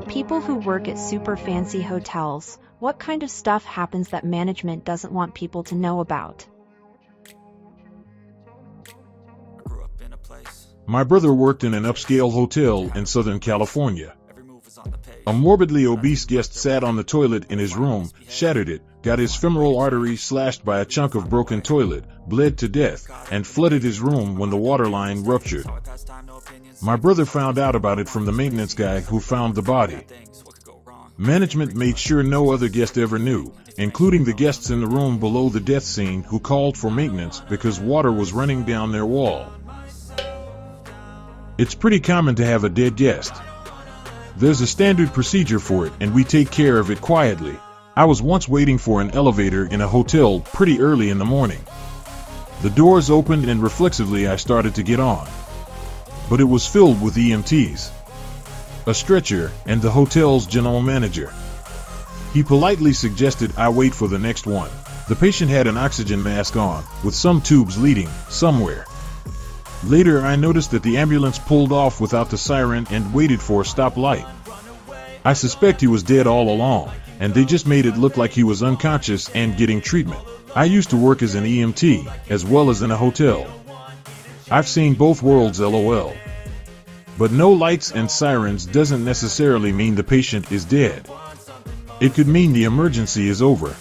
People who work at super fancy hotels, what kind of stuff happens that management doesn't want people to know about? My brother worked in an upscale hotel in Southern California. A morbidly obese guest sat on the toilet in his room, shattered it, got his femoral artery slashed by a chunk of broken toilet, bled to death, and flooded his room when the water line ruptured. My brother found out about it from the maintenance guy who found the body. Management made sure no other guest ever knew, including the guests in the room below the death scene who called for maintenance because water was running down their wall. It's pretty common to have a dead guest. There's a standard procedure for it, and we take care of it quietly. I was once waiting for an elevator in a hotel pretty early in the morning. The doors opened and reflexively I started to get on. But it was filled with EMTs, a stretcher, and the hotel's general manager. He politely suggested I wait for the next one. The patient had an oxygen mask on, with some tubes leading somewhere. Later I noticed that the ambulance pulled off without the siren and waited for a stoplight. I suspect he was dead all along, and they just made it look like he was unconscious and getting treatment. I used to work as an EMT, as well as in a hotel. I've seen both worlds, LOL. But no lights and sirens doesn't necessarily mean the patient is dead. It could mean the emergency is over.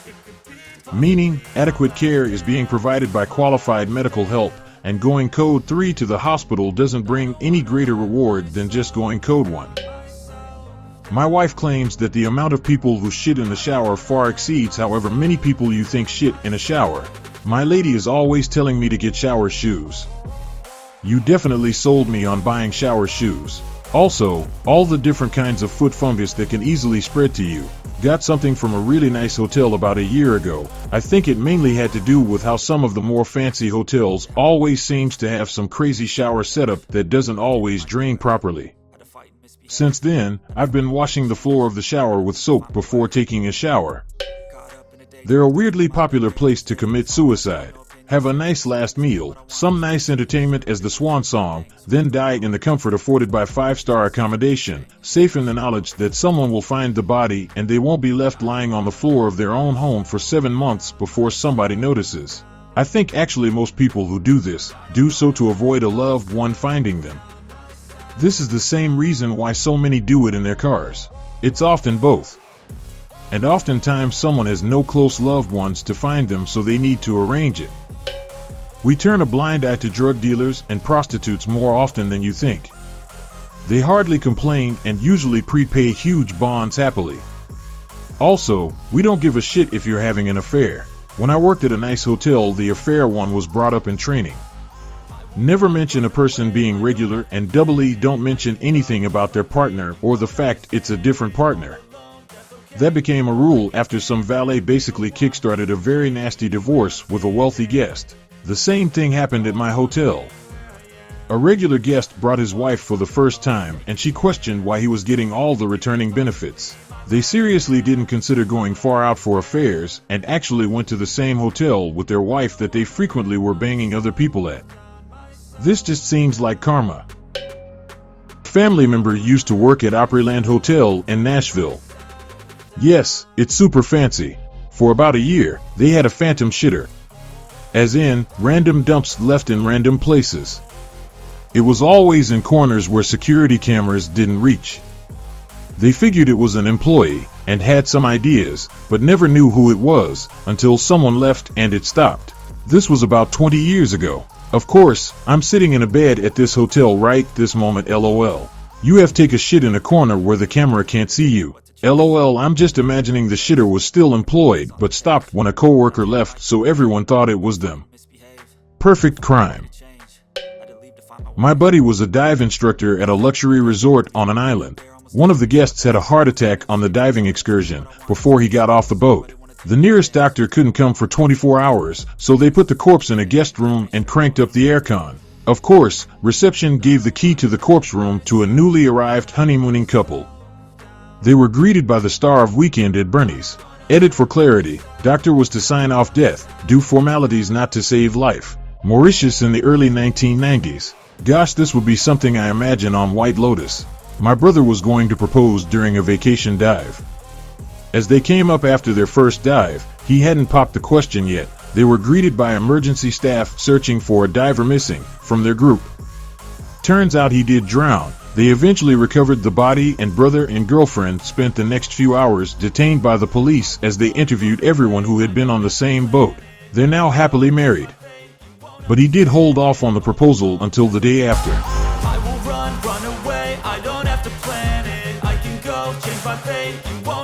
Meaning, adequate care is being provided by qualified medical help, and going code 3 to the hospital doesn't bring any greater reward than just going code 1. My wife claims that the amount of people who shit in the shower far exceeds however many people you think shit in a shower. My lady is always telling me to get shower shoes. You definitely sold me on buying shower shoes. Also, all the different kinds of foot fungus that can easily spread to you. Got something from a really nice hotel about a year ago. I think it mainly had to do with how some of the more fancy hotels always seems to have some crazy shower setup that doesn't always drain properly. Since then, I've been washing the floor of the shower with soap before taking a shower. They're a weirdly popular place to commit suicide. Have a nice last meal, some nice entertainment as the swan song, then die in the comfort afforded by 5-star accommodation, safe in the knowledge that someone will find the body and they won't be left lying on the floor of their own home for 7 months before somebody notices. I think actually most people who do this, do so to avoid a loved one finding them. This is the same reason why so many do it in their cars. It's often both. And oftentimes someone has no close loved ones to find them, so they need to arrange it. We turn a blind eye to drug dealers and prostitutes more often than you think. They hardly complain and usually prepay huge bonds happily. Also, we don't give a shit if you're having an affair. When I worked at a nice hotel, the affair one was brought up in training. Never mention a person being regular, and doubly don't mention anything about their partner or the fact it's a different partner. That became a rule after some valet basically kickstarted a very nasty divorce with a wealthy guest. The same thing happened at my hotel. A regular guest brought his wife for the first time, and she questioned why he was getting all the returning benefits. They seriously didn't consider going far out for affairs, and actually went to the same hotel with their wife that they frequently were banging other people at. This just seems like karma. Family member used to work at Opryland Hotel in Nashville. Yes, it's super fancy. For about a year, they had a phantom shitter. As in, random dumps left in random places. It was always in corners where security cameras didn't reach. They figured it was an employee, and had some ideas, but never knew who it was, until someone left and it stopped. This was about 20 years ago. Of course, I'm sitting in a bed at this hotel right this moment, LOL. You have take a shit in a corner where the camera can't see you. LOL, I'm just imagining the shitter was still employed but stopped when a coworker left, so everyone thought it was them. Perfect crime. My buddy was a dive instructor at a luxury resort on an island. One of the guests had a heart attack on the diving excursion before he got off the boat. The nearest doctor couldn't come for 24 hours, so they put the corpse in a guest room and cranked up the aircon. Of course, reception gave the key to the corpse room to a newly arrived honeymooning couple. They were greeted by the star of Weekend at Bernie's. Edit for clarity, doctor was to sign off death, do formalities not to save life. Mauritius in the early 1990s. Gosh, this would be something I imagine on White Lotus. My brother was going to propose during a vacation dive. As they came up after their first dive, he hadn't popped the question yet. They were greeted by emergency staff searching for a diver missing from their group. Turns out he did drown. They eventually recovered the body, and brother and girlfriend spent the next few hours detained by the police as they interviewed everyone who had been on the same boat. They're now happily married. But he did hold off on the proposal until the day after. I will run away, I don't have to plan it. I can go change my fate. You won't